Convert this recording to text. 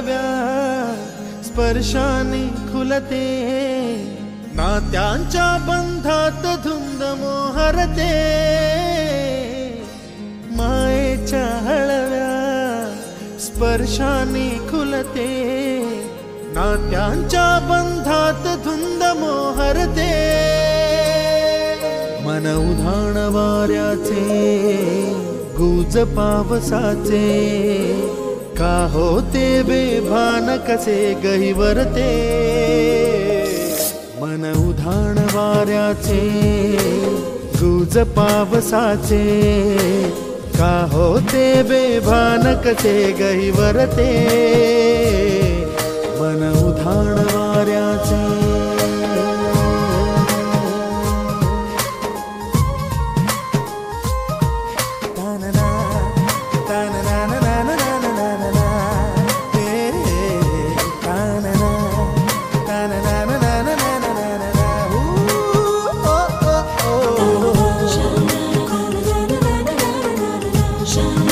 हळव्या स्पर्शाने खुलते, नात्यांच्या बंधात धुंद मोहरते, मायेच्या हळव्या स्पर्शाने खुलते, नात्यांच्या बंधात धुंद मोहरते, मन उधाण वाऱ्याचे गुज पावसाचे, का होते बेभान कसे गहिवरते, मन उधाण वाऱ्याचे गुज पावसाचे, का होते बेभान कसे गहिवरते, मन उधाण वाऱ्याचे. Shine.